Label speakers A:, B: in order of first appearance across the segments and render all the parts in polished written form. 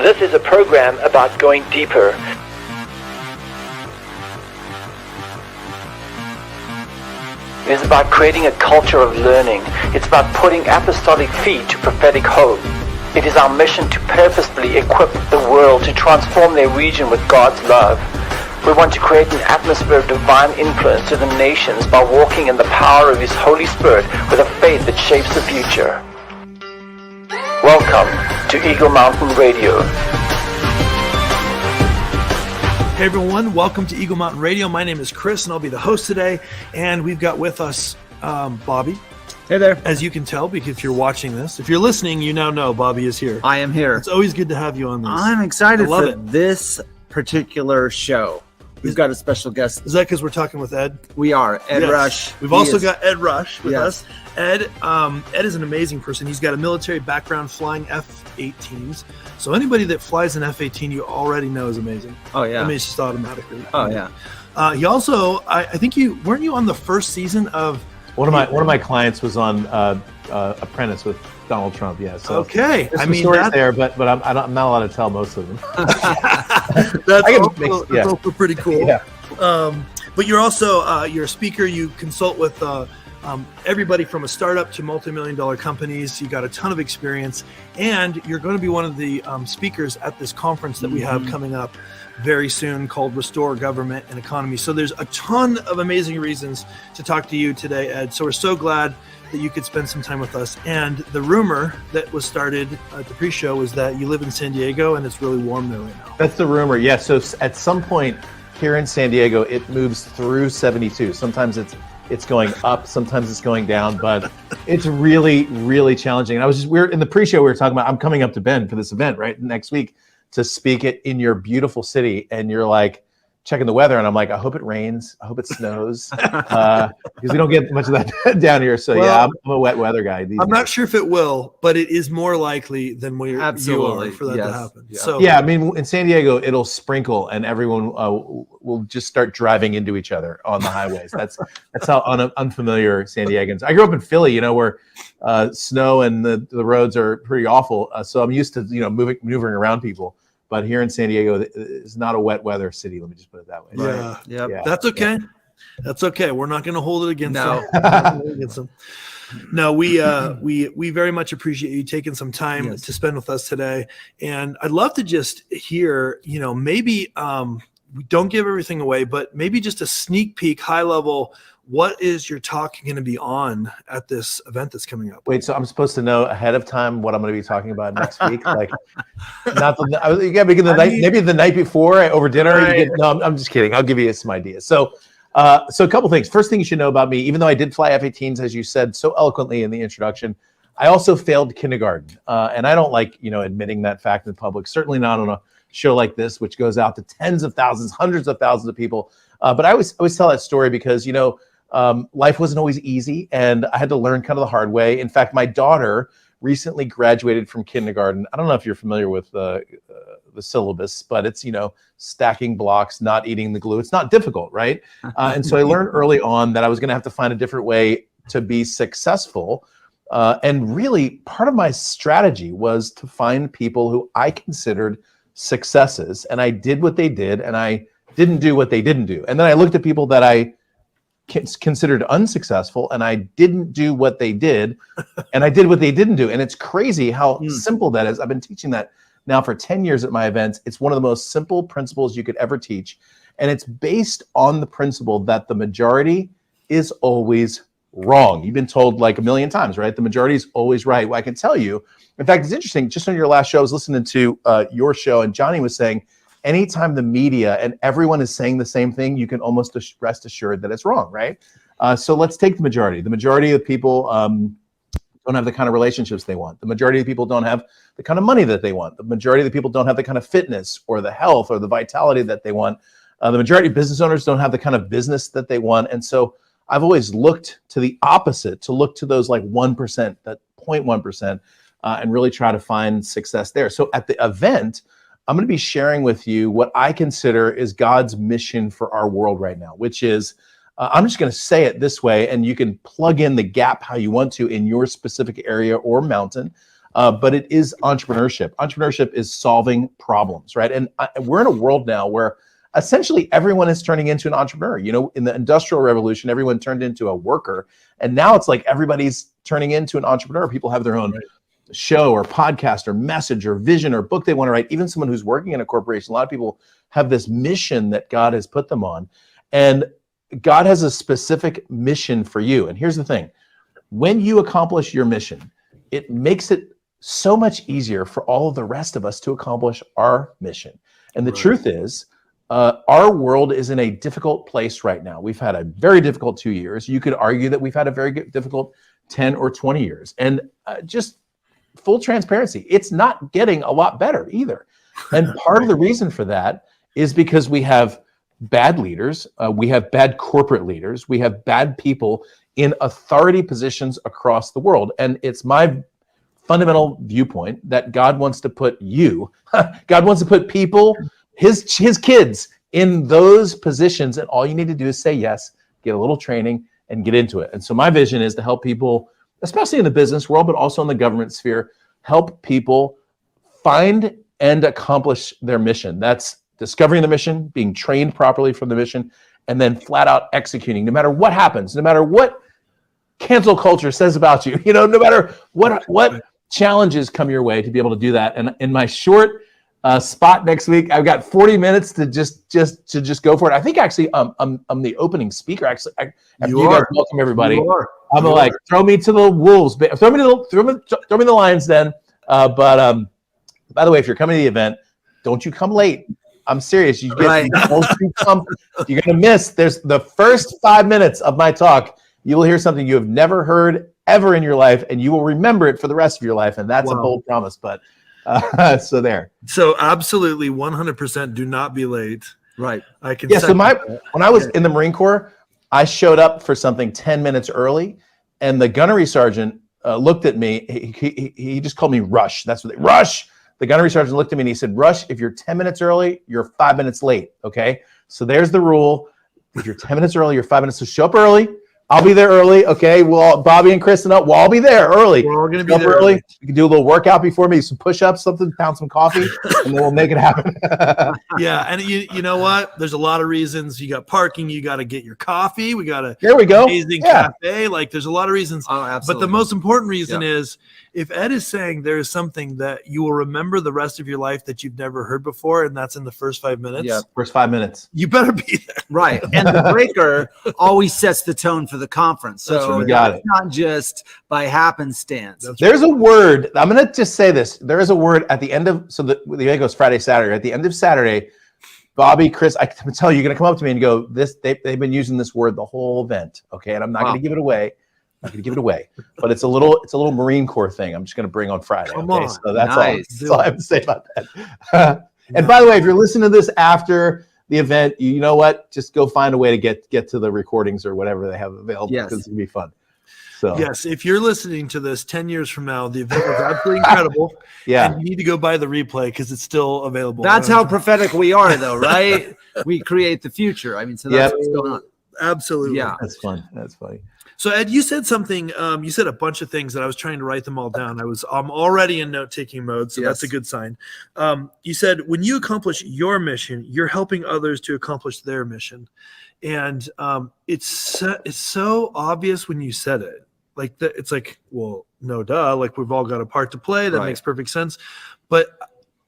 A: This is a program about going deeper. It is about creating a culture of learning. It's about putting apostolic feet to prophetic hope. It is our mission to purposefully equip the world to transform their region with God's love. We want to create an atmosphere of divine influence to the nations by walking in the power of His Holy Spirit with a faith that shapes the future. Welcome to Eagle Mountain Radio.
B: Hey everyone, welcome to Eagle Mountain Radio. My name is Chris and I'll be the host today. And we've got with us Bobby.
C: Hey there.
B: As you can tell, because if you're watching this, if you're listening, you now know Bobby is here.
C: I am here.
B: It's always good to have you on this.
C: I'm excited for this particular show. We've got a special guest.
B: Is that because we're talking with Ed?
C: We are. Ed Rush.
B: We've also got Ed Rush with us. Ed is an amazing person. He's got a military background flying F-18s. So anybody that flies an F-18 you already know is amazing.
C: Oh, yeah.
B: I mean, it's just automatically.
C: Oh, yeah.
B: He also, I think weren't you on the first season of...
D: One of my clients was on Apprentice with Donald Trump. Yeah. So
B: okay.
D: There's some stories there, but I'm not allowed to tell most of them.
B: That's also pretty cool.
D: Yeah.
B: But you're also you're a speaker. You consult with everybody from a startup to multi-million-dollar companies. You got a ton of experience, and you're going to be one of the speakers at this conference that we have coming up very soon called Restore Government and Economy. So there's a ton of amazing reasons to talk to you today, Ed. So we're so glad that you could spend some time with us. And the rumor that was started at the pre-show was that you live in San Diego and it's really warm there right now.
D: That's the rumor. Yeah. So at some point here in San Diego, it moves through 72. Sometimes it's going up, sometimes it's going down, but it's really, really challenging. And we're in the pre-show, we were talking about, I'm coming up to Bend for this event, right? Next week to speak it in your beautiful city. And you're like checking the weather. And I'm like, I hope it rains. I hope it snows. Because we don't get much of that down here. So I'm a wet weather guy.
B: I'm not sure if it will, but it is more likely than you are for that to happen.
C: Yeah.
B: So
D: yeah, I mean, in San Diego, it'll sprinkle and everyone will just start driving into each other on the highways. That's how unfamiliar San Diegans. I grew up in Philly, where snow and the roads are pretty awful. So I'm used to, maneuvering around people. But here in San Diego, it's not a wet weather city. Let me just put it that way.
B: Yeah.
C: Yeah.
B: That's okay. Yeah. That's okay. We're not going to hold it against them. No, we very much appreciate you taking some time to spend with us today. And I'd love to just hear, maybe we don't give everything away, but maybe just a sneak peek, high level. What is your talk going to be on at this event that's coming up?
D: Wait, so I'm supposed to know ahead of time what I'm going to be talking about next week? Like, maybe the night before over dinner.
B: Right.
D: I'm just kidding. I'll give you some ideas. So a couple things. First thing you should know about me, even though I did fly F-18s, as you said so eloquently in the introduction, I also failed kindergarten. And I don't like, admitting that fact in public, certainly not on a show like this, which goes out to tens of thousands, hundreds of thousands of people. But I always tell that story because, life wasn't always easy and I had to learn kind of the hard way. In fact, my daughter recently graduated from kindergarten. I don't know if you're familiar with the syllabus, but it's, stacking blocks, not eating the glue. It's not difficult, right? And so I learned early on that I was going to have to find a different way to be successful. And really part of my strategy was to find people who I considered successes. And I did what they did and I didn't do what they didn't do. And then I looked at people that I considered unsuccessful and I didn't do what they did and I did what they didn't do. And it's crazy how simple that is. I've been teaching that now for 10 years at my events. It's one of the most simple principles you could ever teach. And it's based on the principle that the majority is always wrong. You've been told like a million times, right? The majority is always right. Well, I can tell you, in fact, it's interesting. Just on your last show, I was listening to your show and Johnny was saying, anytime the media and everyone is saying the same thing, you can almost rest assured that it's wrong, right? So let's take the majority. The majority of people don't have the kind of relationships they want. The majority of people don't have the kind of money that they want. The majority of the people don't have the kind of fitness or the health or the vitality that they want. The majority of business owners don't have the kind of business that they want. And so I've always looked to the opposite, to look to those like 1%, that 0.1%, and really try to find success there. So at the event, I'm going to be sharing with you what I consider is God's mission for our world right now, which is, I'm just going to say it this way, and you can plug in the gap how you want to in your specific area or mountain. but it is entrepreneurship. Entrepreneurship is solving problems, right? And we're in a world now where essentially everyone is turning into an entrepreneur. You know, in the Industrial Revolution, everyone turned into a worker, and now it's like everybody's turning into an entrepreneur. People have their own show or podcast or message or vision or book they want to write. Even someone who's working in a corporation, a lot of people have this mission that God has put them on, and God has a specific mission for you. And here's the thing: when you accomplish your mission, it makes it so much easier for all of the rest of us to accomplish our mission. And the truth is, our world is in a difficult place right now. We've had a very difficult 2 years. You could argue that we've had a very difficult 10 or 20 years. And just full transparency, it's not getting a lot better either. And part of the reason for that is because we have bad leaders, we have bad corporate leaders, we have bad people in authority positions across the world. And it's my fundamental viewpoint that God wants to put God wants to put people, his kids, in those positions, and all you need to do is say yes, get a little training, and get into it. And so my vision is to help people, especially in the business world, but also in the government sphere, help people find and accomplish their mission. That's discovering the mission, being trained properly from the mission, and then flat out executing, no matter what happens, no matter what cancel culture says about you, no matter what challenges come your way, to be able to do that. And in my short spot next week, I've got 40 minutes to just go for it. I think actually I'm the opening speaker. Actually, after you guys welcome everybody, I'm like, throw me to the wolves, throw me the lions den. But by the way, if you're coming to the event, don't you come late. I'm serious. You're gonna miss. There's the first 5 minutes of my talk. You will hear something you have never heard ever in your life, and you will remember it for the rest of your life. And that's a bold promise, but so there.
B: So absolutely 100% do not be late.
C: Right.
B: I can.
D: Yeah. So when I was in the Marine Corps, I showed up for something 10 minutes early, and the gunnery sergeant looked at me. He just called me Rush. That's what Rush. The gunnery sergeant looked at me and he said, Rush, if you're 10 minutes early, you're 5 minutes late. Okay. So there's the rule. If you're 10 minutes early, you're 5 minutes. So show up early. I'll be there early. Okay. Bobby and Chris we'll all be there early.
B: We're all going to be there
D: early. You can do a little workout before me, some push-ups, something, pound some coffee, and then we'll make it happen.
B: Yeah. And you know what? There's a lot of reasons. You got parking. You got to get your coffee. We got
D: There we go.
B: Amazing cafe. Like there's a lot of reasons.
C: Oh, absolutely.
B: But the most important reason is, if Ed is saying there is something that you will remember the rest of your life that you've never heard before, and that's in the first 5 minutes.
D: Yeah, first 5 minutes.
B: You better be there.
C: Right. And the breaker always sets the tone for the conference. So
D: You got it.
C: Not just by happenstance.
D: There's a word. I'm going to just say this. There is a word at the end of, so the event goes Friday, Saturday. At the end of Saturday, Bobby, Chris, I can tell you, you're going to come up to me and go, they've been using this word the whole event. Okay. And I'm not going to give it away. I'm not going to give it away, but it's a little Marine Corps thing. I'm just going to bring on Friday.
B: Come
D: okay.
B: on.
D: So that's
C: Nice.
D: all I have to say about that. And by the way, if you're listening to this after the event, you know what? Just go find a way to get to the recordings or whatever they have available.
C: Yes.
D: Because it's going to be fun. So
B: Yes, if you're listening to this 10 years from now, the event was absolutely incredible.
D: Yeah.
B: And you need to go buy the replay because it's still available.
C: That's how prophetic we are, though, right? We create the future. I mean, so that's what's going on.
B: Absolutely.
C: Yeah.
D: That's fun. That's funny.
B: So Ed, you said something. You said a bunch of things that I was trying to write them all down. I'm already in note-taking mode, so that's a good sign. You said when you accomplish your mission, you're helping others to accomplish their mission, and it's so obvious when you said it. Like it's like, well, no, duh. Like we've all got a part to play. That makes perfect sense. But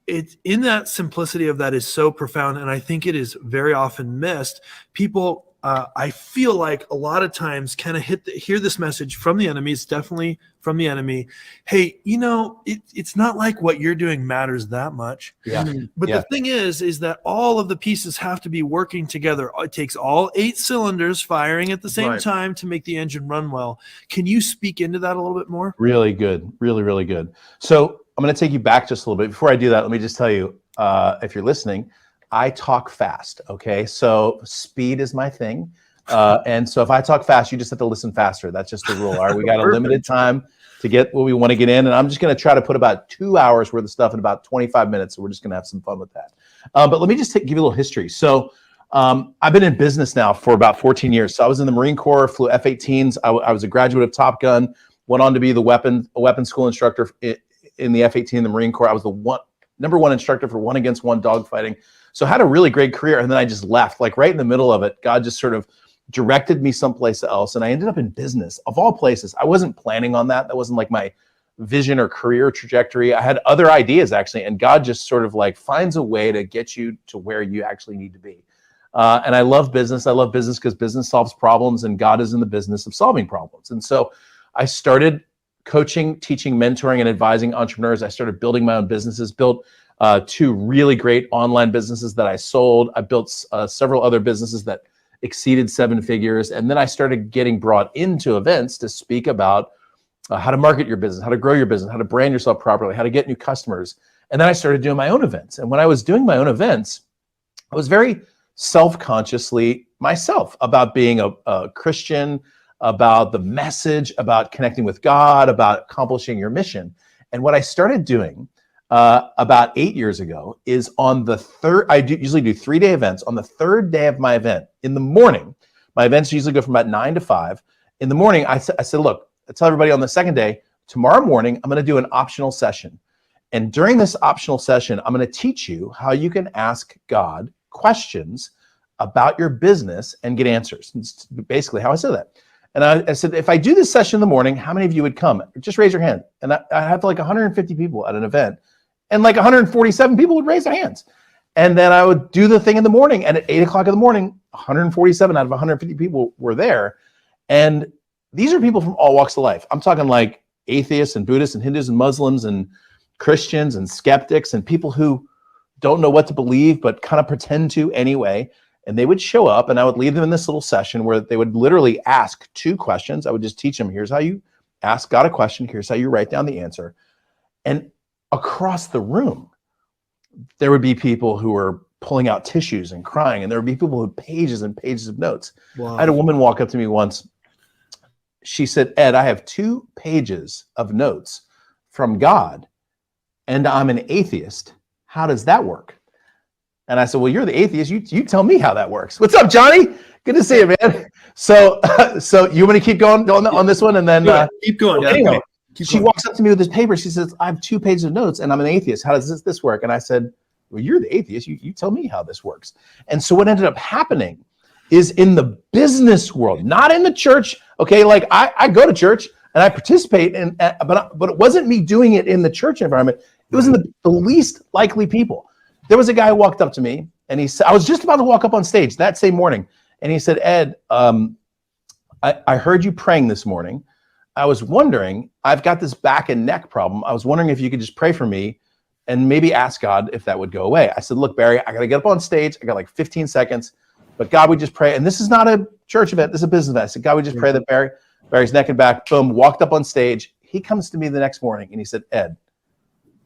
B: it's in that simplicity of that is so profound, and I think it is very often missed. People. I feel like a lot of times kind of hear this message from the enemy. It's definitely from the enemy. Hey, it's not like what you're doing matters that much.
D: Yeah.
B: But the thing is that all of the pieces have to be working together. It takes all 8 cylinders firing at the same time to make the engine run well. Can you speak into that a little bit more?
D: Really good. Really, really good. So I'm going to take you back just a little bit. Before I do that, let me just tell you, if you're listening, I talk fast, okay? So speed is my thing. And so if I talk fast, you just have to listen faster. That's just the rule. All right, we got a limited time to get what we want to get in. And I'm just going to try to put about 2 hours worth of stuff in about 25 minutes. So we're just going to have some fun with that. But let me just give you a little history. So I've been in business now for about 14 years. So I was in the Marine Corps, flew F-18s. I was a graduate of Top Gun, went on to be a weapons school instructor in the F-18 in the Marine Corps. I was the number one instructor for 1-against-1 dogfighting. So I had a really great career, and then I just left, like right in the middle of it. God just sort of directed me someplace else, and I ended up in business, of all places. I wasn't planning on that. That wasn't like my vision or career trajectory. I had other ideas, actually, and God just sort of like finds a way to get you to where you actually need to be. And I love business. I love business because business solves problems, and God is in the business of solving problems. And so I started coaching, teaching, mentoring, and advising entrepreneurs. I started building my own businesses, built 2 really great online businesses that I sold. I built several other businesses that exceeded 7 figures. And then I started getting brought into events to speak about how to market your business, how to grow your business, how to brand yourself properly, how to get new customers. And then I started doing my own events. And when I was doing my own events, I was very self-consciously myself about being a Christian, about the message, about connecting with God, about accomplishing your mission. And what I started doing about 8 years ago is on the third, usually do 3-day events. On the third day of my event, in the morning, my events usually go from about 9 to 5. In the morning, I said, look, I tell everybody on the second day, tomorrow morning, I'm going to do an optional session. And during this optional session, I'm going to teach you how you can ask God questions about your business and get answers. It's basically how I said that. And I said, if I do this session in the morning, how many of you would come? Just raise your hand. And I had like 150 people at an event, and like 147 people would raise their hands. And then I would do the thing in the morning, and at 8 o'clock in the morning, 147 out of 150 people were there. And these are people from all walks of life. I'm talking like atheists and Buddhists and Hindus and Muslims and Christians and skeptics and people who don't know what to believe, but kind of pretend to anyway. And they would show up, and I would leave them in this little session where they would literally ask 2 questions. I would just teach them, here's how you ask God a question. Here's how you write down the answer. And across the room, there would be people who were pulling out tissues and crying, and there would be people with pages and pages of notes.
B: Wow.
D: I had a woman walk up to me once. She said, Ed, I have 2 pages of notes from God, and I'm an atheist. How does that work? And I said, well, you're the atheist. You tell me how that works. What's up, Johnny? Good to see you, man. So you want to keep going on this one? And then
B: keep going.
D: Anyway,
B: Keep
D: she
B: going.
D: walks up to me with this paper. She says, I have 2 pages of notes, and I'm an atheist. How does this work? And I said, well, you're the atheist. You tell me how this works. And so what ended up happening is in the business world, not in the church. Okay, like I go to church and I participate, but it wasn't me doing it in the church environment. It was in the least likely people. There was a guy who walked up to me, and he said, I was just about to walk up on stage that same morning, and he said, Ed, I heard you praying this morning. I was wondering, I've got this back and neck problem. I was wondering if you could just pray for me and maybe ask God if that would go away. I said, look, Barry, I got to get up on stage. I got like 15 seconds, but God, we just pray. And this is not a church event. This is a business event. I said, God, we just pray that Barry's neck and back, boom, walked up on stage. He comes to me the next morning, and he said, Ed,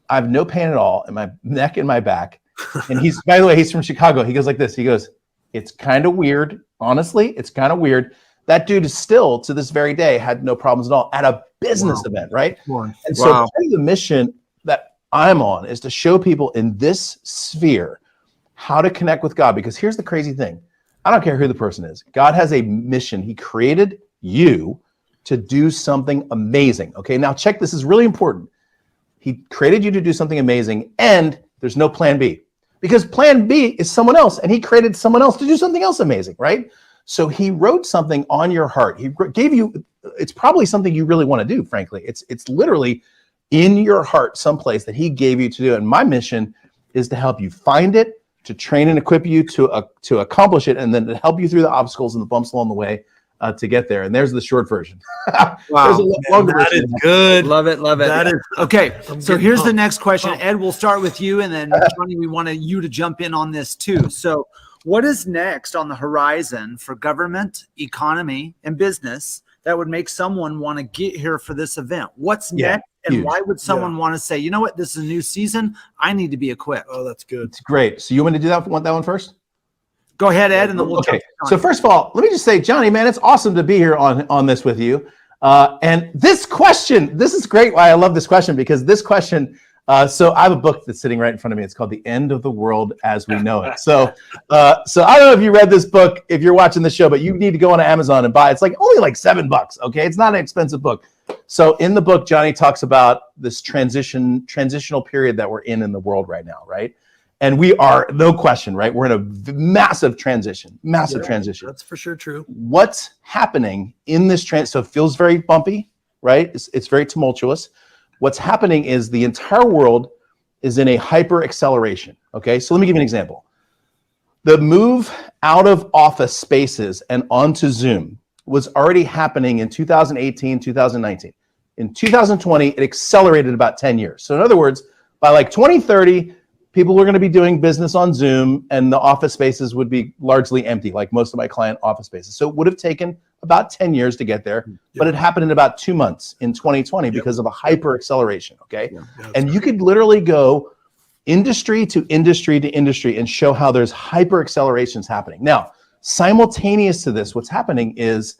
D: I have no pain at all in my neck and my back. And he's, by the way, he's from Chicago. He goes like this. He goes, it's kind of weird. Honestly, it's kind of weird. That dude is still, to this very day, had no problems at all at a business event, right? And so part of the mission that I'm on is to show people in this sphere how to connect with God. Because here's the crazy thing. I don't care who the person is. God has a mission. He created you to do something amazing. Okay, now check, this is really important. He created you to do something amazing, and there's no plan B. Because plan B is someone else, and he created someone else to do something else amazing, right? So he wrote something on your heart. He gave you, it's probably something you really want to do, frankly. It's literally in your heart someplace that he gave you to do. And my mission is to help you find it, to train and equip you to accomplish it, and then to help you through the obstacles and the bumps along the way to get there. And there's the short version.
C: Wow.
B: That is good.
C: Love it. Love it.
B: That is
E: Okay, so here's the next question.
B: pumped.
E: Ed, we'll start with you, and then Johnny, we want you to jump in on this too. So what is next on the horizon for government, economy, and business that would make someone want to get here for this event? What's next, and
D: huge.
E: why would someone want to say, you know what, this is a new season, I need to be equipped?
B: Oh, that's good.
D: It's great. So you want me to do that one first?
E: Go ahead, Ed, and then we'll
D: Okay.
E: jump in.
D: So first of all, let me just say, Johnny, man, it's awesome to be here on this with you. And this question, this is great. Why I love this question, because this question, so I have a book that's sitting right in front of me. It's called The End of the World as We Know It. So I don't know if you read this book, if you're watching the show, but you need to go on Amazon and buy it. It's like only like $7. Okay. It's not an expensive book. So in the book, Johnny talks about this transitional period that we're in the world right now, right? And we are, no question, right? We're in a massive transition.
B: That's for sure true.
D: What's happening in this so it feels very bumpy, right? It's very tumultuous. What's happening is the entire world is in a hyper acceleration, okay? So let me give you an example. The move out of office spaces and onto Zoom was already happening in 2018, 2019. In 2020, it accelerated about 10 years. So in other words, by like 2030, people were going to be doing business on Zoom and the office spaces would be largely empty, like most of my client office spaces. So it would have taken about 10 years to get there, but it happened in about 2 months in 2020 because of a hyper acceleration, okay? And you could literally go industry to industry to industry and show how there's hyper accelerations happening. Now, simultaneous to this, what's happening is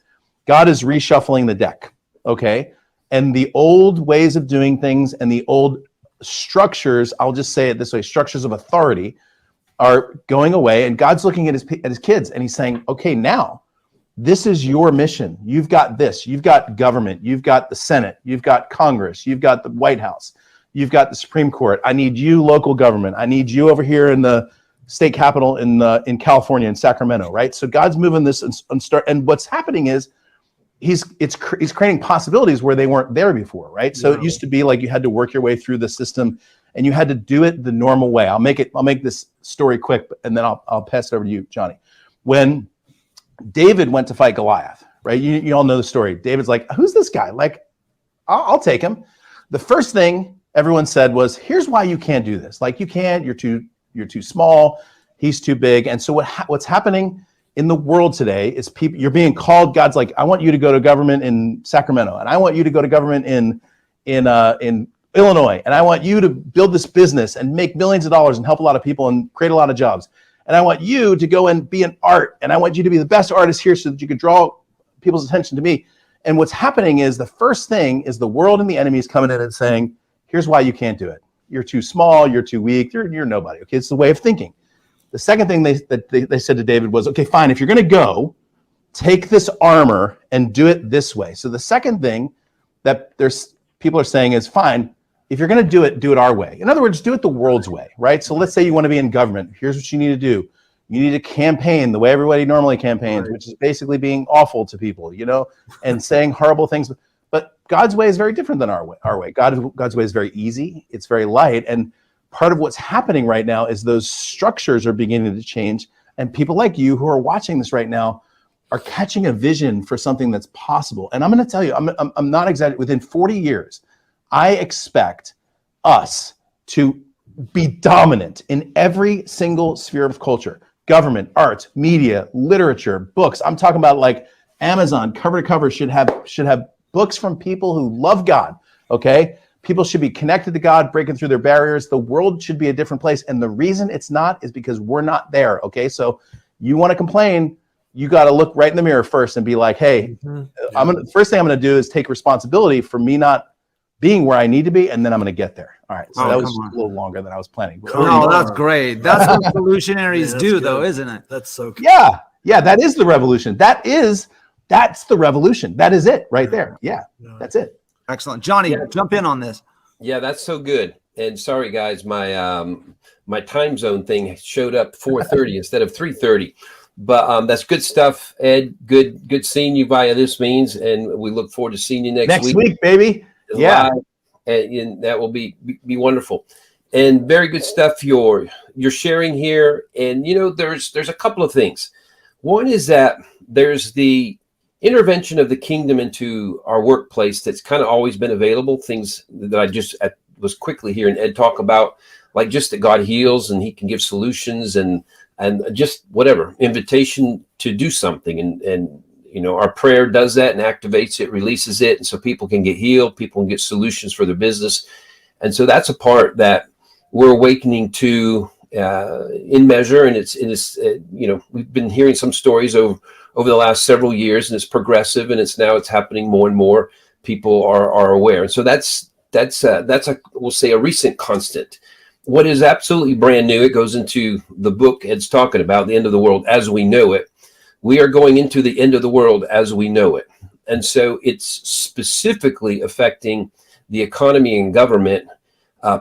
D: God is reshuffling the deck, okay? And the old ways of doing things and the old structures, I'll just say it this way, structures of authority are going away, and God's looking at his kids and he's saying, okay, now this is your mission. You've got this, you've got government, you've got the Senate, you've got Congress, you've got the White House, you've got the Supreme Court. I need you, local government. I need you over here in the state capitol in California, in Sacramento, right? So God's moving this and what's happening is he's creating possibilities where they weren't there before, right? So it used to be like you had to work your way through the system and you had to do it the normal way. I'll make this story quick, and then I'll pass it over to you, Johnny. When David went to fight Goliath, right? You all know the story. David's like, who's this guy? Like, I'll take him. The first thing everyone said was, here's why you can't do this. Like, you can't, you're too small, he's too big. And so what's happening in the world today is people, you're being called, God's like, I want you to go to government in Sacramento, and I want you to go to government in Illinois, and I want you to build this business and make millions of dollars and help a lot of people and create a lot of jobs. And I want you to go and be an art, and I want you to be the best artist here so that you can draw people's attention to me. And what's happening is the first thing is the world and the enemy is coming in and saying, here's why you can't do it. You're too small, you're too weak, you're nobody. Okay, it's the way of thinking. The second thing they said to David was, okay, fine, if you're going to go, take this armor and do it this way. So the second thing that people are saying is, fine, if you're going to do it our way. In other words, do it the world's way, right? So let's say you want to be in government. Here's what you need to do. You need to campaign the way everybody normally campaigns, which is basically being awful to people, and saying horrible things. But God's way is very different than our way. God's way is very easy. It's very light. And part of what's happening right now is those structures are beginning to change. And people like you who are watching this right now are catching a vision for something that's possible. And I'm going to tell you, I'm not exaggerating. Within 40 years, I expect us to be dominant in every single sphere of culture: government, arts, media, literature, books. I'm talking about like Amazon cover to cover should have books from people who love God. Okay, people should be connected to God, breaking through their barriers. The world should be a different place, and the reason it's not is because we're not there. Okay, so you want to complain, you got to look right in the mirror first and be like, hey, first thing I'm going to do is take responsibility for me not being where I need to be, and then I'm going to get there. All right. So that was a little longer than I was planning.
E: No, that's great. That's what solutionaries do, though, isn't it?
B: That's so good.
D: Yeah, that is the revolution. That's the revolution. That is it right there. Yeah, that's it.
E: Excellent. Johnny, jump in on this.
F: Yeah, that's so good. And sorry, guys, my time zone thing showed up 4:30 instead of 3:30. But that's good stuff, Ed. Good seeing you via this means, and we look forward to seeing you next
D: week, baby. Yeah,
F: and that will be wonderful, and very good stuff you're sharing here. And there's a couple of things. One is that there's the intervention of the kingdom into our workplace that's kind of always been available. Things that I was quickly hearing Ed talk about, like just that God heals and He can give solutions and just whatever invitation to do something, and our prayer does that and activates it, releases it, and so people can get healed, people can get solutions for their business. And so that's a part that we're awakening to in measure, and it's we've been hearing some stories over the last several years, and it's progressive, and it's happening more and more. People are aware, and so that's we'll say a recent constant. What is absolutely brand new, it goes into the book Ed's talking about, the end of the world as we know it. We are going into the end of the world as we know it. And so it's specifically affecting the economy and government,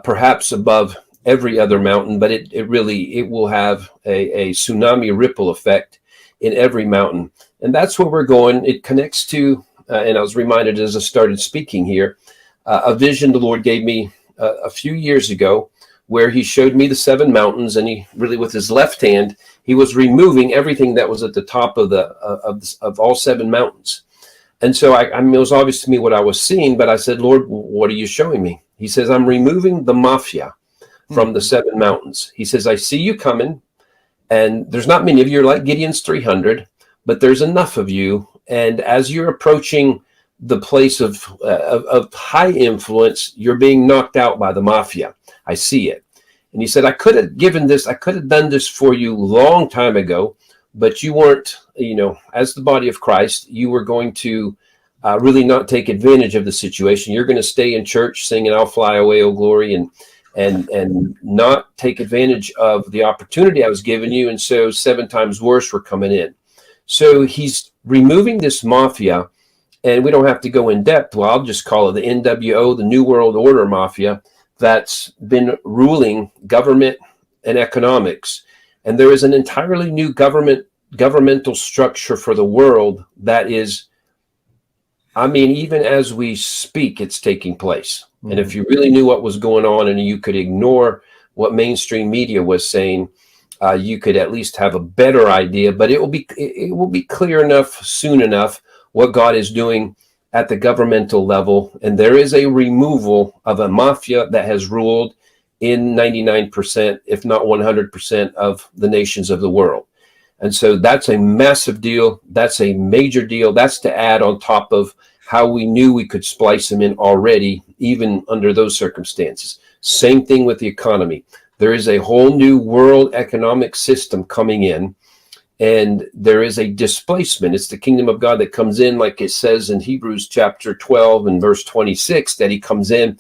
F: perhaps above every other mountain, but it will have a tsunami ripple effect in every mountain. And that's where we're going. It connects to, and I was reminded as I started speaking here, a vision the Lord gave me a few years ago, where he showed me the 7 mountains, and he really, with his left hand, he was removing everything that was at the top of all 7 mountains. And so I mean, it was obvious to me what I was seeing, but I said, Lord, what are you showing me? He says, I'm removing the mafia from the 7 mountains. He says, I see you coming, and there's not many of you. You're like Gideon's 300, but there's enough of you. And as you're approaching the place of high influence, you're being knocked out by the mafia. I see it. And he said, I could have done this for you long time ago, but you weren't, as the body of Christ, you were going to really not take advantage of the situation. You're going to stay in church singing, I'll fly away, oh glory, and not take advantage of the opportunity I was giving you. And so 7 times worse were coming in. So he's removing this mafia, and we don't have to go in depth. Well, I'll just call it the NWO, the New World Order Mafia, that's been ruling government and economics. And there is an entirely new governmental structure for the world that is, I mean, even as we speak, it's taking place. Mm-hmm. And if you really knew what was going on and you could ignore what mainstream media was saying, you could at least have a better idea. But it will be clear enough soon enough what God is doing at the governmental level. And there is a removal of a mafia that has ruled in 99%, if not 100% of the nations of the world. And so that's a massive deal. That's a major deal. That's to add on top of how we knew we could splice them in already, even under those circumstances. Same thing with the economy. There is a whole new world economic system coming in, and there is a displacement. It's the kingdom of God that comes in, like it says in Hebrews chapter 12 and verse 26, that he comes in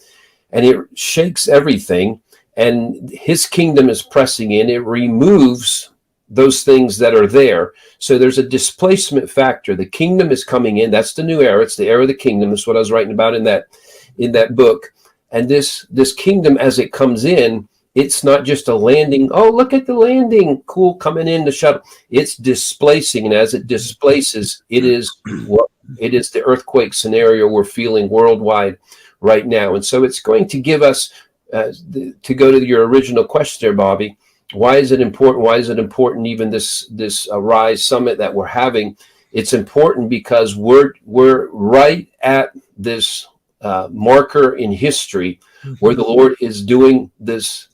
F: and it shakes everything, and his kingdom is pressing in. It removes those things that are there. So there's a displacement factor. The kingdom is coming in. That's the new era. It's the era of the kingdom. That's what I was writing about in that book. And this kingdom, as it comes in, it's not just a landing. Oh, look at the landing. Cool, coming in the shuttle. It's displacing. And as it displaces, it is the earthquake scenario we're feeling worldwide right now. And so it's going to give us, to go to your original question there, Bobby, why is it important? Why is it important, even this Rise Summit that we're having? It's important because we're right at this marker in history where the Lord is doing this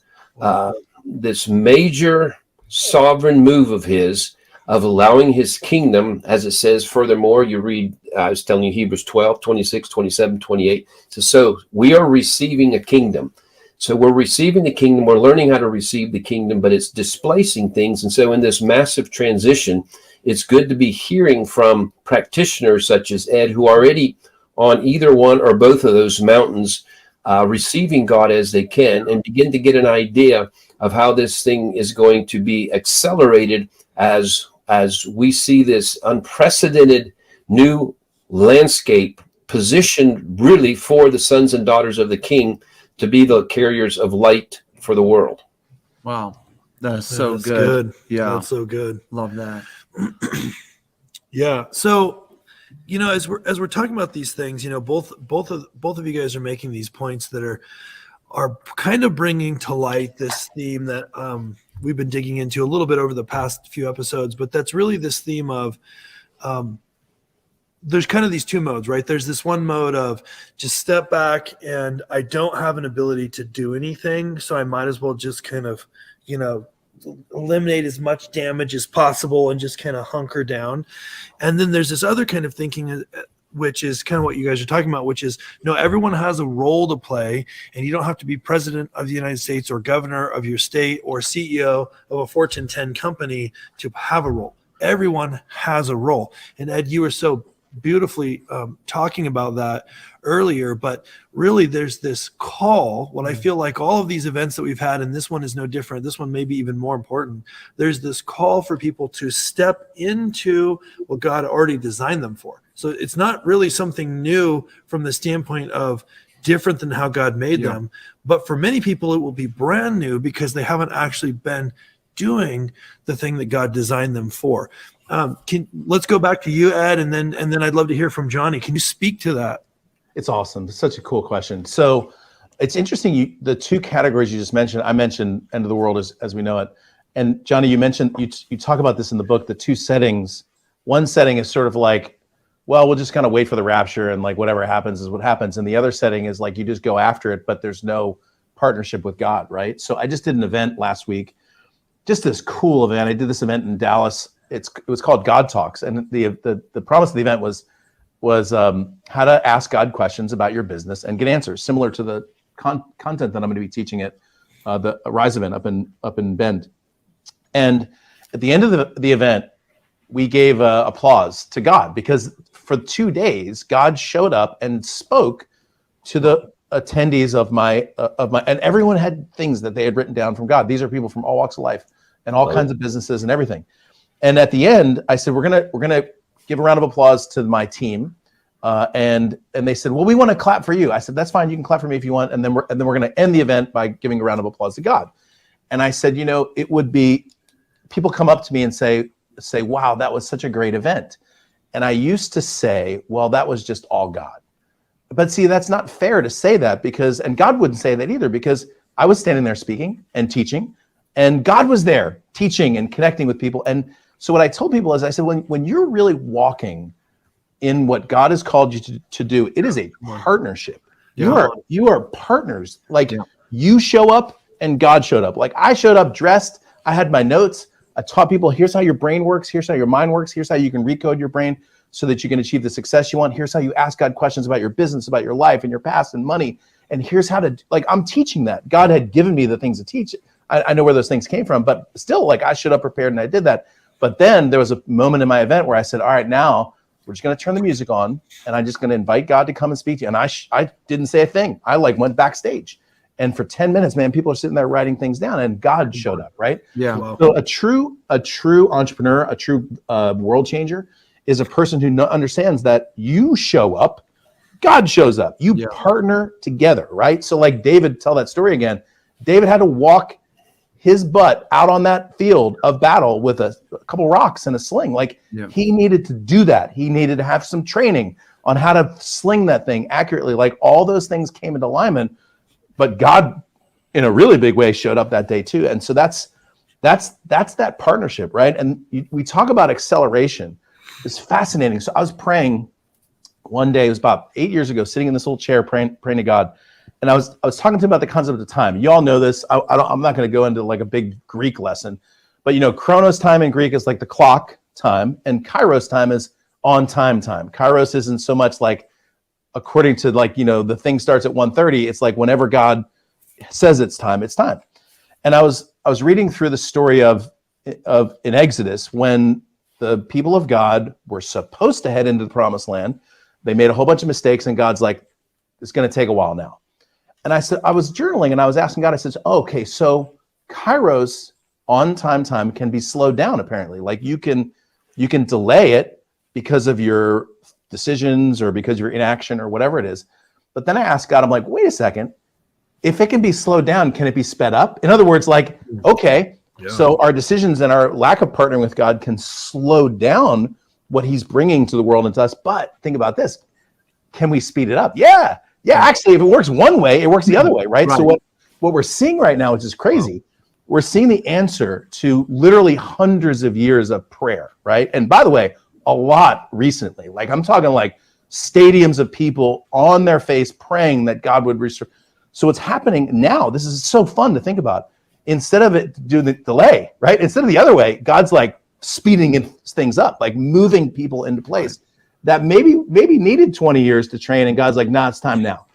F: major sovereign move of his, of allowing his kingdom, as it says. Furthermore, you read, I was telling you, Hebrews 12, 26, 27, 28. So we are receiving a kingdom. So we're receiving the kingdom. We're learning how to receive the kingdom, but it's displacing things. And so in this massive transition, it's good to be hearing from practitioners such as Ed, who are already on either one or both of those mountains, receiving God as they can, and begin to get an idea of how this thing is going to be accelerated as we see this unprecedented new landscape positioned really for the sons and daughters of the King to be the carriers of light for the world.
E: Wow. That's
B: good.
E: Yeah.
B: That's so good.
E: Love that.
B: Yeah. So, as we're talking about these things, both of you guys are making these points that are kind of bringing to light this theme that we've been digging into a little bit over the past few episodes, but that's really this theme of there's kind of these 2 modes, right? There's this one mode of just step back and I don't have an ability to do anything, so I might as well just kind of, eliminate as much damage as possible and just kind of hunker down. And then there's this other kind of thinking, which is kind of what you guys are talking about, which is, no, everyone has a role to play, and you don't have to be president of the United States or governor of your state or CEO of a Fortune 10 company to have a role. Everyone has a role. And Ed, you were so beautifully talking about that earlier, but really there's this call. What I feel like all of these events that we've had, and this one is no different, this one may be even more important, there's this call for people to step into what God already designed them for. So it's not really something new from the standpoint of different than how God made them, but for many people it will be brand new because they haven't actually been doing the thing that God designed them for. Let's go back to you, Ed, and then I'd love to hear from Johnny. Can you speak to that?
D: It's awesome. It's such a cool question. So it's interesting. The two categories you just mentioned, I mentioned end of the world as we know it. And Johnny, you mentioned, you talk about this in the book, the two settings. One setting is sort of like, well, we'll just kind of wait for the rapture and like whatever happens is what happens. And the other setting is like, you just go after it, but there's no partnership with God, right? So I just did an event last week, just this cool event. I did this event in Dallas. It was called God Talks. And the promise of the event was how to ask God questions about your business and get answers, similar to the content that I'm going to be teaching at the Rise event up in Bend. And at the end of the event, we gave applause to God because for 2 days, God showed up and spoke to the attendees of my, and everyone had things that they had written down from God. These are people from all walks of life and all kinds of businesses and everything. And at the end, I said, we're gonna give a round of applause to my team. And they said, well, we want to clap for you. I said, that's fine. You can clap for me if you want. And then we're going to end the event by giving a round of applause to God. And I said, it would be, people come up to me and say, wow, that was such a great event. And I used to say, well, that was just all God. But see, that's not fair to say that and God wouldn't say that either, because I was standing there speaking and teaching, and God was there teaching and connecting with people. And so what I told people is, I said, when you're really walking in what God has called you to do, it is a partnership.
B: Yeah.
D: You are partners. Like you show up and God showed up. Like I showed up dressed. I had my notes. I taught people, here's how your brain works. Here's how your mind works. Here's how you can recode your brain so that you can achieve the success you want. Here's how you ask God questions about your business, about your life and your past and money. And here's how to, I'm teaching that. God had given me the things to teach. I know where those things came from, but still, I showed up prepared and I did that. But then there was a moment in my event where I said, all right, now we're just going to turn the music on and I'm just going to invite God to come and speak to you. And I didn't say a thing. I went backstage. And for 10 minutes, man, people are sitting there writing things down and God showed up, right?
E: Yeah.
B: Wow.
D: So a true entrepreneur, a true world changer is a person who understands that you show up, God shows up. You partner together, right? So like David, tell that story again. David had to walk his butt out on that field of battle with a couple rocks and a sling. He needed to do that. He needed to have some training on how to sling that thing accurately. All those things came into alignment, but God in a really big way showed up that day too. And so that's that partnership, right? And we talk about acceleration. It's fascinating. So I was praying one day, it was about 8 years ago, sitting in this little chair praying to God. And I was talking to him about the concept of time. You all know this. I'm not going to go into a big Greek lesson, but Chronos time in Greek is like the clock time, and Kairos time is on time. Kairos isn't so much according to the thing starts at 1:30. It's like whenever God says it's time, it's time. And I was reading through the story of in Exodus when the people of God were supposed to head into the promised land. They made a whole bunch of mistakes, and God's like, it's going to take a while now. And I said, I was journaling and I was asking God, I said, okay, so Kairos on time can be slowed down apparently. You can delay it because of your decisions or because of your inaction or whatever it is. But then I asked God, I'm like, wait a second, if it can be slowed down, can it be sped up? In other words, okay, so our decisions and our lack of partnering with God can slow down what he's bringing to the world and to us. But think about this, can we speed it up? Yeah, actually, if it works one way, it works the other way, right? So what we're seeing right now, which is crazy, we're seeing the answer to literally hundreds of years of prayer, right? And by the way, a lot recently. I'm talking stadiums of people on their face praying that God would restore. So what's happening now, this is so fun to think about. Instead of it doing the delay, right? Instead of the other way, God's speeding things up, moving people into place that maybe needed 20 years to train, and God's like, nah, it's time now.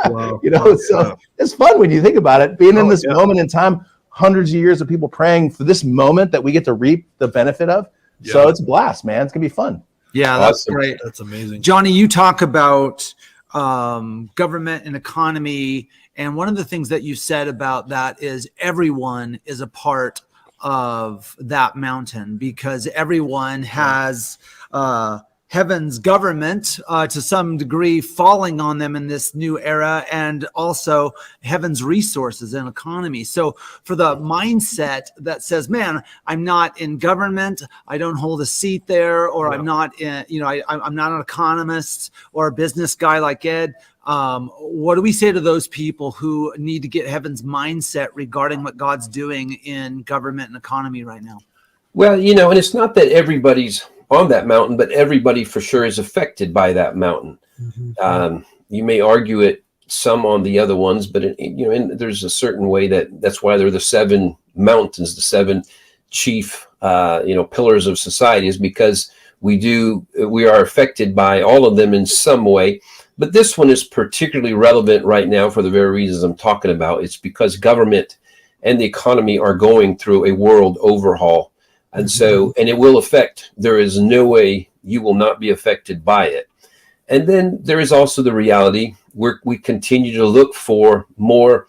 B: Wow.
D: So it's fun when you think about it, being in this moment in time, hundreds of years of people praying for this moment that we get to reap the benefit of. So it's a blast, man. It's gonna be fun.
E: Yeah, that's
F: Awesome.
E: great.
B: That's amazing.
E: Johnny, you talk about government and economy. And one of the things that you said about that is everyone is a part of that mountain, because everyone has heaven's government to some degree falling on them in this new era, and also heaven's resources and economy. So for the mindset that says, man, I'm not in government, I don't hold a seat there, or I'm not in, I'm not an economist or a business guy like Ed. What do we say to those people who need to get heaven's mindset regarding what God's doing in government and economy right now?
F: Well, and it's not that everybody's on that mountain, but everybody for sure is affected by that mountain. You may argue it some on the other ones, but there's a certain way that's why they're the 7 mountains, the 7 chief pillars of society, is because we are affected by all of them in some way. But this one is particularly relevant right now for the very reasons I'm talking about. It's because government and the economy are going through a world overhaul. And so, and it will affect, there is no way you will not be affected by it. And then there is also the reality where we continue to look for more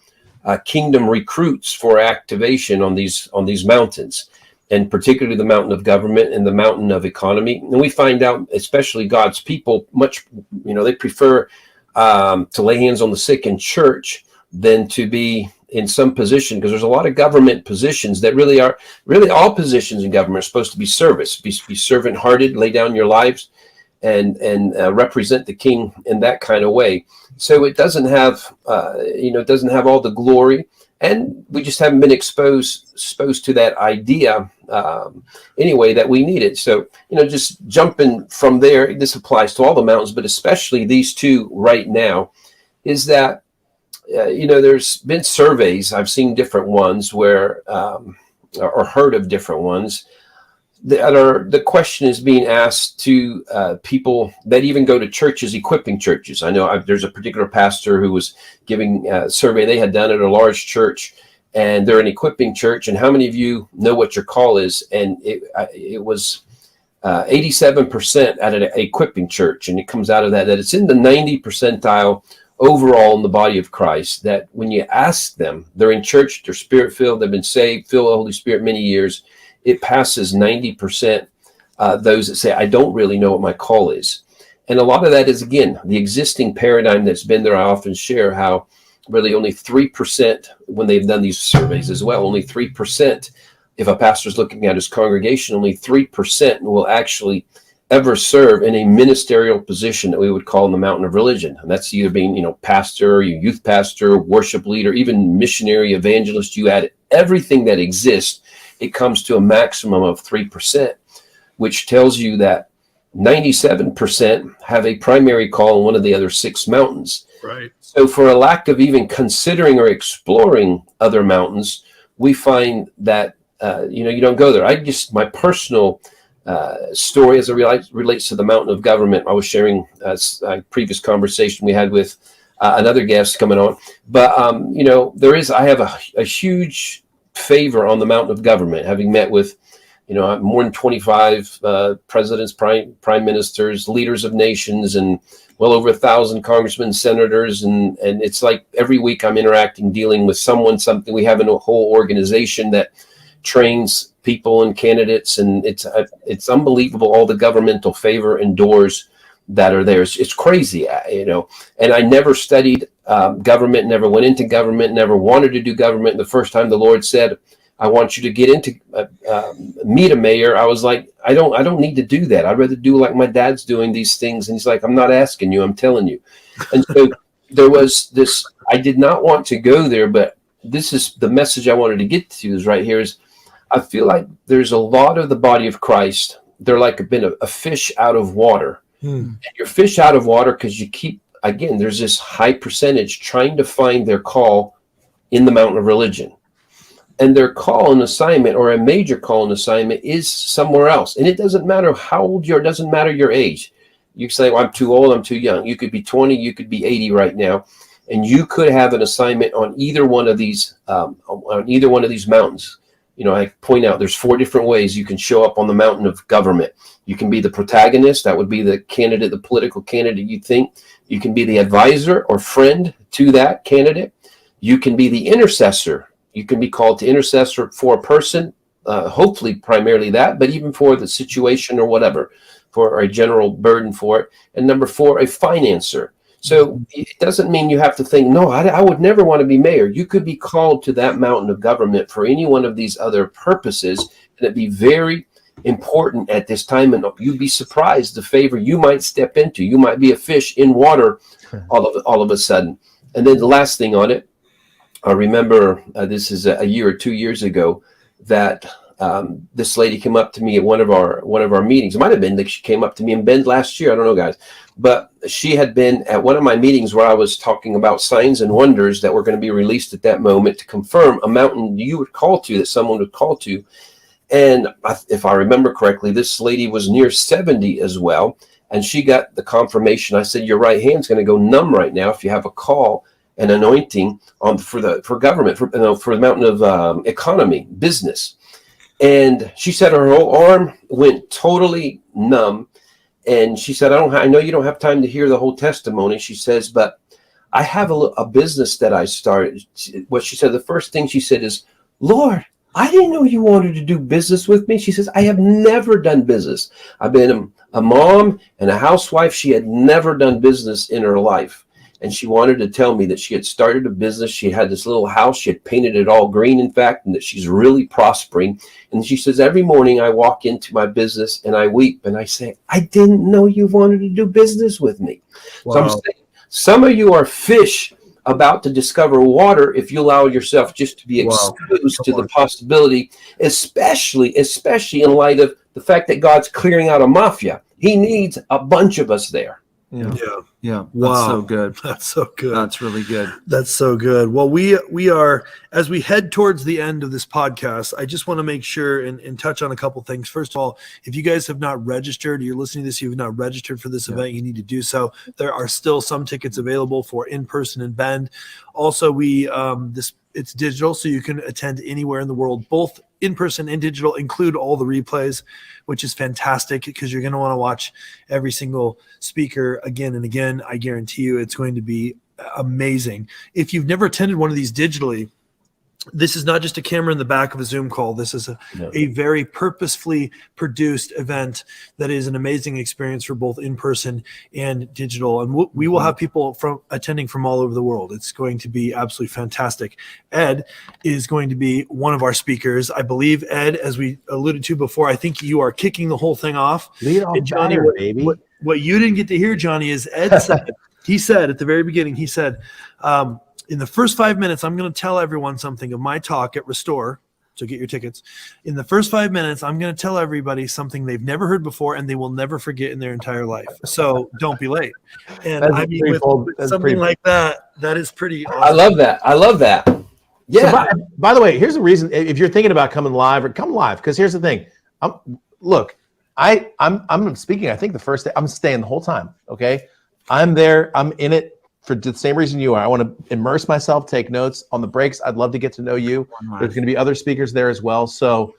F: kingdom recruits for activation on these mountains, and particularly the mountain of government and the mountain of economy. And we find out, especially God's people, much, they prefer to lay hands on the sick in church than to be in some position, because there's a lot of government positions that really all positions in government are supposed to be service, be servant hearted, lay down your lives and represent the king in that kind of way. So it doesn't have, it doesn't have all the glory, and we just haven't been exposed to that idea anyway that we need it. So, just jumping from there, this applies to all the mountains, but especially these 2 right now, is that there's been surveys. I've seen different ones where, or heard of different ones the question is being asked to people that even go to churches, equipping churches. I know there's a particular pastor who was giving a survey they had done at a large church, and they're an equipping church. And how many of you know what your call is? And it was 87% at an equipping church, and it comes out of that it's in the 90 percentile overall in the body of Christ, that when you ask them, they're in church, they're spirit-filled, they've been saved, filled with the Holy Spirit many years, it passes 90% those that say, I don't really know what my call is. And a lot of that is, again, the existing paradigm that's been there. I often share how really only 3%, when they've done these surveys as well, only 3%, if a pastor's looking at his congregation, only 3% will actually ever serve in a ministerial position that we would call in the mountain of religion. And that's either being, pastor, youth pastor, worship leader, even missionary, evangelist. You add everything that exists, it comes to a maximum of 3%, which tells you that 97% have a primary call in one of the other 6 mountains.
B: Right.
F: So for a lack of even considering or exploring other mountains, we find that, you don't go there. My personal story as it relates to the mountain of government, I was sharing a previous conversation we had with another guest coming on. But, I have a huge favor on the mountain of government, having met with, more than 25 presidents, prime ministers, leaders of nations, and well over 1,000 congressmen, senators. And it's like every week I'm interacting, dealing with something. We have a whole organization that trains people and candidates, and it's unbelievable, all the governmental favor and doors that are there. It's crazy, and I never studied government, never went into government, never wanted to do government. The first time the Lord said, I want you to get into meet a mayor, I was like, I don't need to do that. I'd rather do like my dad's doing these things. And he's like, I'm not asking you, I'm telling you. And so there was this, I did not want to go there, but this is the message I wanted to get to is right here is, I feel like there's a lot of the body of Christ, they're like been a fish out of water. And you're fish out of water because you keep, again, there's this high percentage trying to find their call in the mountain of religion. And their call and assignment, or a major call and assignment, is somewhere else. And it doesn't matter how old you are, it doesn't matter your age. You say, well, I'm too old, I'm too young. You could be 20, you could be 80 right now. And you could have an assignment on either one of these mountains. I point out there's 4 different ways you can show up on the mountain of government. You can be the protagonist. That would be the candidate, the political candidate you think. You can be the advisor or friend to that candidate. You can be the intercessor. You can be called to intercessor for a person, hopefully primarily that, but even for the situation or whatever, for a general burden for it. And number 4, a financer. So it doesn't mean you have to think, no, I would never want to be mayor. You could be called to that mountain of government for any one of these other purposes, and it'd be very important at this time, and you'd be surprised the favor you might step into. You might be a fish in water all of a sudden. And then the last thing on it, I remember this is a year or 2 years ago that this lady came up to me at one of our meetings. It might have been that she came up to me in Bend last year. I don't know, guys. But she had been at one of my meetings where I was talking about signs and wonders that were going to be released at that moment to confirm a mountain you would call to, that someone would call to. And if I remember correctly, this lady was near 70 as well. And she got the confirmation. I said, your right hand's going to go numb right now if you have a call and anointing for government, for the mountain of economy, business. And she said her whole arm went totally numb. And she said, I know you don't have time to hear the whole testimony. She says, but I have a business that I started. What she said, the first thing she said is, Lord, I didn't know you wanted to do business with me. She says, I have never done business. I've been a mom and a housewife. She had never done business in her life. And she wanted to tell me that she had started a business. She had this little house. She had painted it all green, in fact, and that she's really prospering. And she says, every morning I walk into my business and I weep and I say, I didn't know you wanted to do business with me. Wow. So I'm saying, some of you are fish about to discover water if you allow yourself just to be exposed to the possibility, especially in light of the fact that God's clearing out a mafia. He needs a bunch of us there.
E: Yeah.
B: Wow.
E: That's so good.
B: That's so good.
E: That's really good.
B: That's so good. Well, we are, as we head towards the end of this podcast, I just want to make sure and touch on a couple things. First of all, if you guys have not registered, you're listening to this, you've not registered for this event, you need to do so. There are still some tickets available for in-person in Bend. Also, it's digital, so you can attend anywhere in the world, both in-person and digital, include all the replays, which is fantastic because you're going to want to watch every single speaker again and again. I guarantee you it's going to be amazing. If you've never attended one of these digitally, this is not just a camera in the back of a Zoom call. This is a very purposefully produced event that is an amazing experience for both in-person and digital. And we will have people attending from all over the world. It's going to be absolutely fantastic. Ed is going to be one of our speakers. I believe, Ed, as we alluded to before, I think you are kicking the whole thing off.
D: Lead off,
B: Johnny,
D: baby.
B: What you didn't get to hear, Johnny, is Ed said, he said at the very beginning, he said, in the first 5 minutes, I'm going to tell everyone something of my talk at Restore. So get your tickets. In the first 5 minutes, I'm going to tell everybody something they've never heard before and they will never forget in their entire life. So don't be late. And I mean, with something like that, that is pretty awesome.
F: I love that. Yeah.
D: So by the way, here's the reason. If you're thinking about coming live, come live. Because here's the thing. I'm speaking. I think the first day I'm staying the whole time. Okay. I'm there. I'm in it for the same reason you are. I want to immerse myself, take notes on the breaks. I'd love to get to know you. There's going to be other speakers there as well. So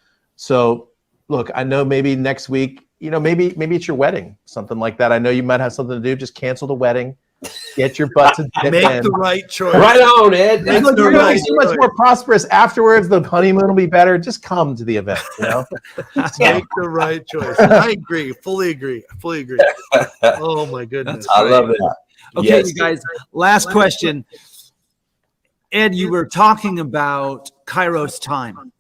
D: look, I know maybe next week, maybe it's your wedding, something like that. I know you might have something to do. Just cancel the wedding. Get your butt to
B: make the right choice.
F: Right on, Ed.
D: You're going to be so much more prosperous afterwards. The honeymoon will be better. Just come to the event.
B: Make the right choice. I agree. Fully agree. Oh my goodness.
F: I love that.
E: Okay, yes. You guys, last question. Ed, you were talking about Kairos time,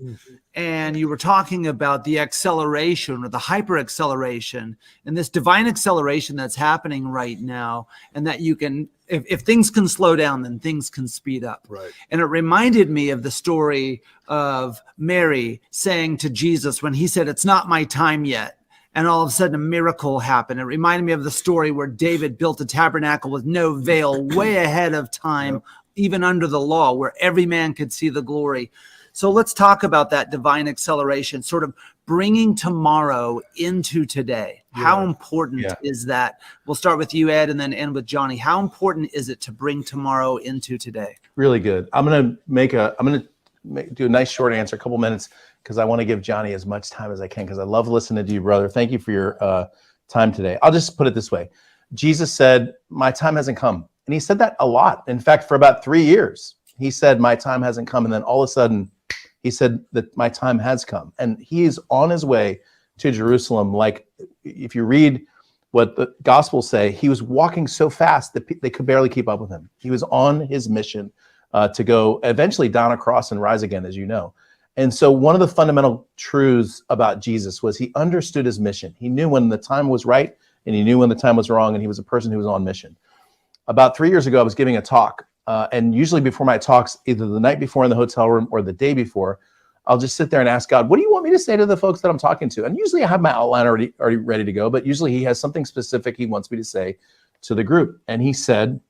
E: and you were talking about the acceleration or the hyper acceleration and this divine acceleration that's happening right now, and that you can, if things can slow down, then things can speed up.
B: Right.
E: And it reminded me of the story of Mary saying to Jesus when he said, "It's not my time yet." And all of a sudden, a miracle happened. It reminded me of the story where David built a tabernacle with no veil, way ahead of time, even under the law, where every man could see the glory. So let's talk about that divine acceleration, sort of bringing tomorrow into today. Yeah. How important is that? We'll start with you, Ed, and then end with Johnny. How important is it to bring tomorrow into today?
D: Really good. I'm going to do a nice short answer, a couple minutes. because I want to give Johnny as much time as I can, because I love listening to you, brother. Thank you for your time today. I'll just put it this way. Jesus said, my time hasn't come. And he said that a lot. In fact, for about 3 years, he said, my time hasn't come. And then all of a sudden, he said that my time has come. And he is on his way to Jerusalem. Like, if you read what the Gospels say, he was walking so fast that they could barely keep up with him. He was on his mission to go eventually down a cross and rise again, as you know. And so one of the fundamental truths about Jesus was he understood his mission. He knew when the time was right, and he knew when the time was wrong, and he was a person who was on mission. About 3 years ago, I was giving a talk, and usually before my talks, either the night before in the hotel room or the day before, I'll just sit there and ask God, what do you want me to say to the folks that I'm talking to? And usually I have my outline already ready to go, but usually he has something specific he wants me to say to the group. And he said,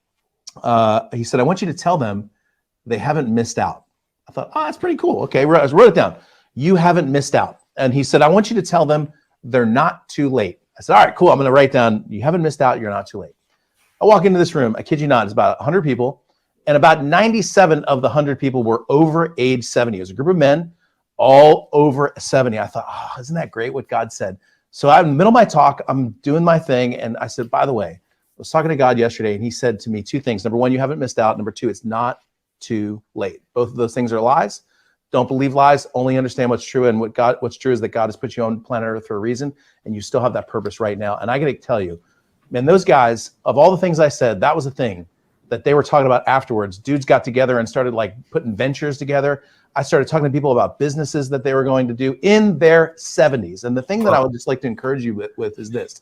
D: I want you to tell them they haven't missed out. I thought, oh, that's pretty cool. Okay, I wrote it down. You haven't missed out. And he said, I want you to tell them they're not too late. I said, all right, cool. I'm going to write down, you haven't missed out. You're not too late. I walk into this room. I kid you not. It's about 100 people. And about 97 of the 100 people were over age 70. It was a group of men, all over 70. I thought, oh, isn't that great what God said? So I'm in the middle of my talk. I'm doing my thing. And I said, by the way, I was talking to God yesterday, and he said to me two things. Number one, you haven't missed out. Number two, it's not too late. Both of those things are lies. Don't believe lies. Only understand what's true. And what's true is that God has put you on planet Earth for a reason, and you still have that purpose right now. And I got to tell you, man, those guys, of all the things I said, that was the thing that they were talking about afterwards. Dudes got together and started like putting ventures together. I started talking to people about businesses that they were going to do in their 70s. And the thing that I would just like to encourage you with is this.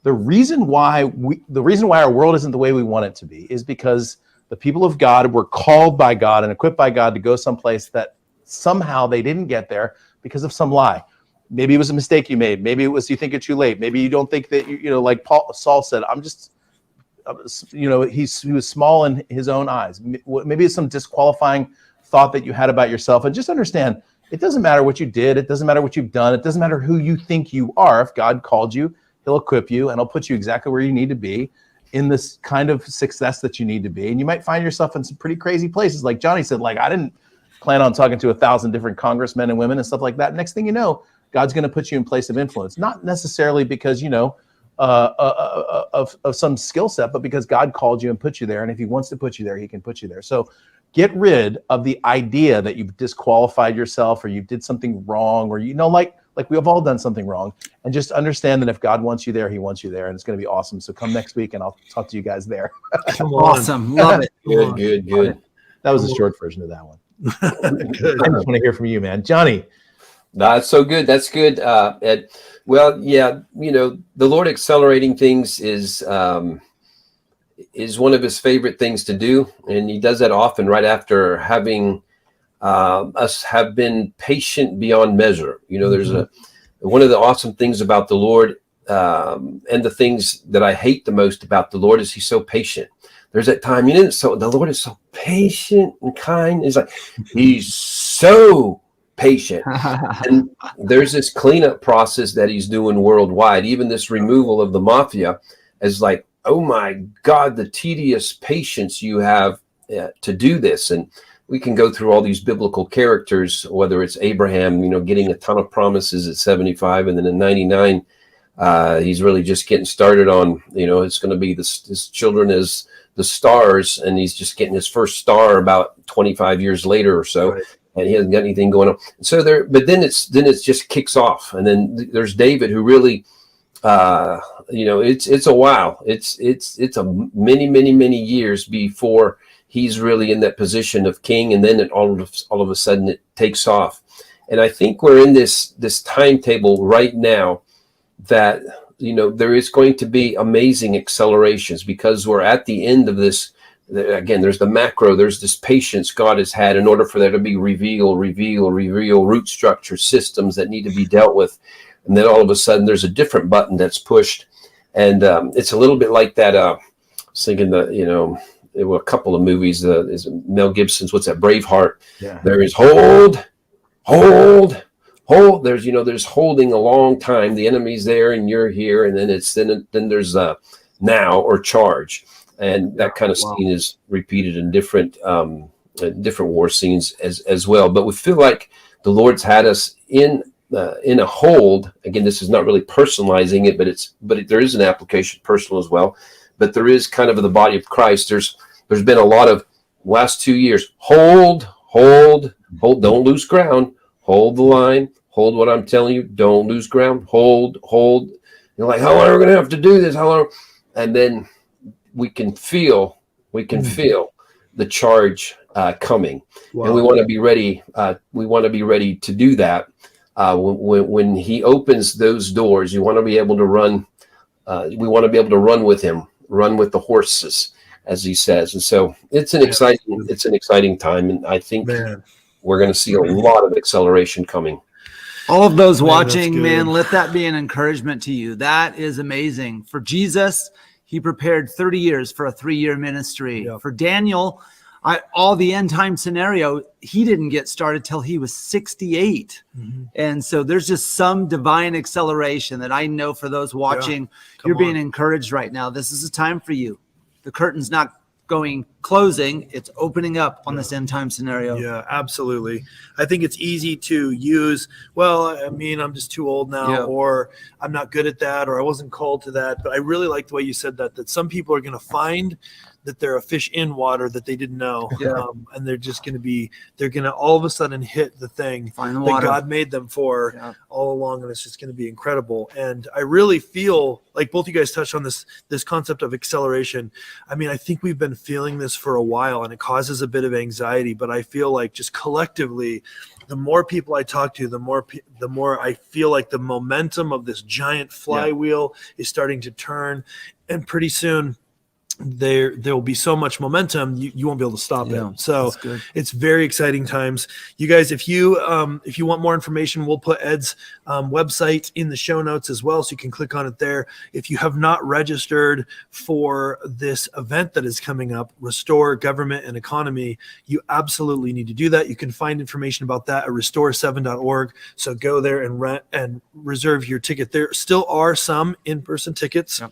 D: The reason why our world isn't the way we want it to be is because the people of God were called by God and equipped by God to go someplace that somehow they didn't get there because of some lie. Maybe it was a mistake you made. Maybe it was you think you're too late. Maybe you don't think that, like Saul said, he was small in his own eyes. Maybe it's some disqualifying thought that you had about yourself. And just understand, it doesn't matter what you did. It doesn't matter what you've done. It doesn't matter who you think you are. If God called you, he'll equip you and he'll put you exactly where you need to be in this kind of success that you need to be. And you might find yourself in some pretty crazy places. Like Johnny said, like, I didn't plan on talking to 1,000 different congressmen and women and stuff like that. Next thing you know, God's going to put you in place of influence, not necessarily because, of some skill set, but because God called you and put you there. And if he wants to put you there, he can put you there. So get rid of the idea that you've disqualified yourself or you did something wrong, or, like we have all done something wrong, and just understand that if God wants you there, he wants you there, and it's going to be awesome. So come next week and I'll talk to you guys there.
E: Awesome. Love it.
F: Good.
D: That was a short version of that one.
B: Good.
D: I just want to hear from you, man. Johnny.
F: That's so good. That's good, Ed. Well, yeah, the Lord accelerating things is one of his favorite things to do. And he does that often right after having us have been patient beyond measure. There's one of the awesome things about the Lord, and the things that I hate the most about the Lord is he's so patient. There's that time, the Lord is so patient and kind. It's like, he's so patient. And there's this cleanup process that he's doing worldwide. Even this removal of the mafia is like, oh my God, the tedious patience you have to do this. And we can go through all these biblical characters, whether it's Abraham, getting a ton of promises at 75, and then at 99, he's really just getting started on, it's going to be his children as the stars, and he's just getting his first star about 25 years later or so. Right. And he hasn't got anything going on. So but then it's just kicks off. And then there's David, who really, it's a while. It's a many years before he's really in that position of king. And then all of a sudden it takes off. And I think we're in this timetable right now that, there is going to be amazing accelerations, because we're at the end of this. Again, there's the macro, there's this patience God has had in order for there to be reveal root structure systems that need to be dealt with. And then all of a sudden there's a different button that's pushed. And it's a little bit like that. I was thinking there were a couple of movies, is Mel Gibson's, what's that, Braveheart. Yeah. There is hold. There's holding a long time. The enemy's there and you're here. And then there's now or charge. And that kind of scene is repeated in different war scenes as well. But we feel like the Lord's had us in a hold. Again, this is not really personalizing it, but there is an application personal as well. But there is kind of in the body of Christ. There's been a lot of last 2 years. Hold, don't lose ground. Hold the line. Hold what I'm telling you. Don't lose ground. Hold. You're like, how long are we going to have to do this? How long? And then we can feel the charge coming, and we want to be ready. We want to be ready to do that. When he opens those doors, you want to be able to run. We want to be able to run with him, run with the horses, as he says. And so it's an exciting time, and I think we're going to see a lot of acceleration coming.
E: All of those watching, man, let that be an encouragement to you. That is amazing. For Jesus, he prepared 30 years for a 3-year ministry. For Daniel, all the end time scenario, he didn't get started till he was 68. And so there's just some divine acceleration that I know for those watching, you're being encouraged right now. This is a time for you. The curtain's not closing, it's opening up on this end time scenario.
B: Yeah, absolutely. I think it's easy to use, well, I mean, I'm just too old now, or I'm not good at that, or I wasn't called to that. But I really like the way you said that some people are going to find that they're a fish in water that they didn't know. And they're just going to they're going to all of a sudden hit the thing that God made them for all along. And it's just going to be incredible. And I really feel like both you guys touched on this concept of acceleration. I mean, I think we've been feeling this for a while, and it causes a bit of anxiety, but I feel like just collectively, the more people I talk to, the more I feel like the momentum of this giant flywheel is starting to turn. And pretty soon, there will be so much momentum you won't be able to stop it. So it's very exciting times. You guys, if you want more information, we'll put Ed's website in the show notes as well, so you can click on it there. If you have not registered for this event that is coming up, Restore Government and Economy, you absolutely need to do that. You can find information about that at restore7.org. So go there and reserve your ticket. There still are some in-person tickets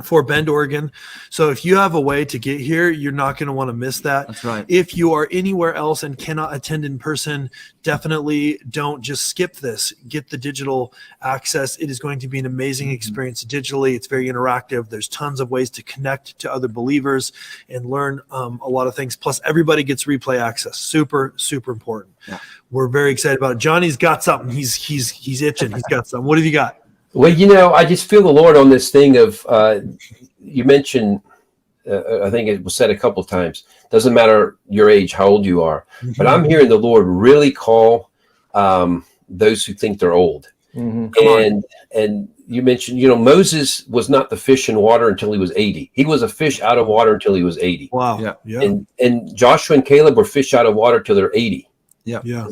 B: for Bend, Oregon. So if you have a way to get here, you're not going to want to miss that.
E: That's right.
B: If you are anywhere else and cannot attend in person, definitely don't just skip this. Get the digital access. It is going to be an amazing experience digitally. It's very interactive. There's tons of ways to connect to other believers and learn a lot of things. Plus, everybody gets replay access. Super, super important. We're very excited about it. Johnny's got something. He's itching. He's got something. What have you got?
F: Well, I just feel the Lord on this thing of, you mentioned, I think it was said a couple of times, doesn't matter your age, how old you are, but I'm hearing the Lord really call those who think they're old. And you mentioned, Moses was not the fish in water until he was 80. He was a fish out of water until he was 80.
B: Wow.
F: And Joshua and Caleb were fish out of water till they're 80. They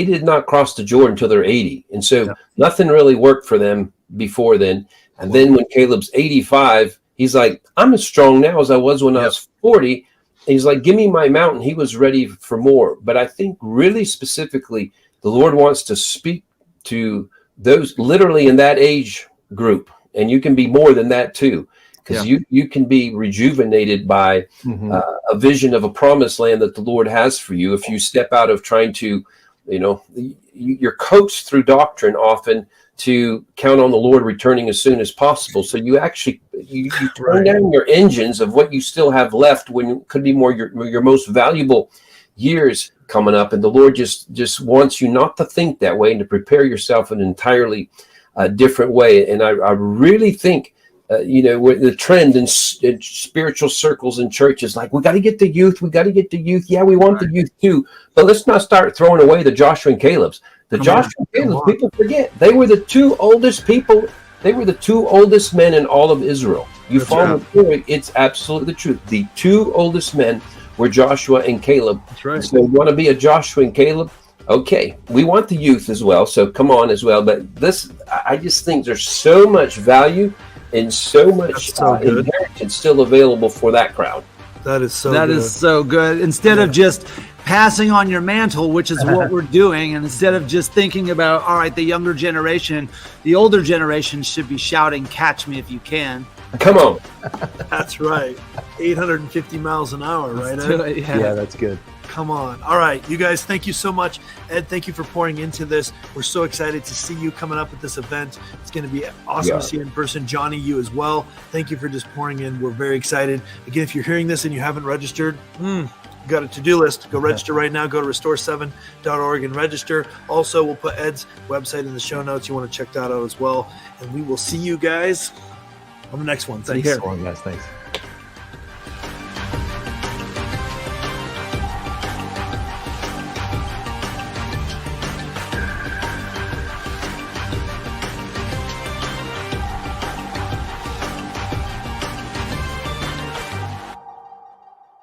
F: did not cross the Jordan until they're 80. And so nothing really worked for them before then. And then when Caleb's 85, he's like, I'm as strong now as I was when I was 40. And he's like, give me my mountain. He was ready for more. But I think really specifically, the Lord wants to speak to those literally in that age group. And you can be more than that too. Because you can be rejuvenated by a vision of a promised land that the Lord has for you if you step out of trying to, you're coached through doctrine often to count on the Lord returning as soon as possible. So you actually you turn down your engines of what you still have left when it could be more your most valuable years coming up. And the Lord just wants you not to think that way and to prepare yourself in an entirely different way. And I really think the trend in spiritual circles in churches, like, we got to get the youth. Yeah, we want the youth too. But let's not start throwing away the Joshua and Caleb's. Joshua and Caleb, people forget. They were the two oldest people. They were the two oldest men in all of Israel. You follow the story. It's absolutely the truth. The two oldest men were Joshua and Caleb.
B: That's right.
F: So you want to be a Joshua and Caleb? Okay. We want the youth as well. So come on as well. But I just think there's so much value and so much inheritance still available for that crowd.
B: That is so good. Instead
E: of just passing on your mantle, which is what we're doing, and instead of just thinking about, all right, the younger generation, the older generation should be shouting, catch me if you can.
F: Come on.
B: That's right. 850 miles an hour, right?
D: Yeah, that's good.
B: Come on. All right, you guys, thank you so much. Ed, thank you for pouring into this. We're so excited to see you coming up at this event. It's going to be awesome to see you in person. Johnny, you as well. Thank you for just pouring in. We're very excited. Again, if you're hearing this and you haven't registered, you got a to-do list. Go register right now. Go to restore7.org and register. Also, we'll put Ed's website in the show notes. You want to check that out as well. And we will see you guys on the next one. Thanks.
D: Take care. Guys, thanks.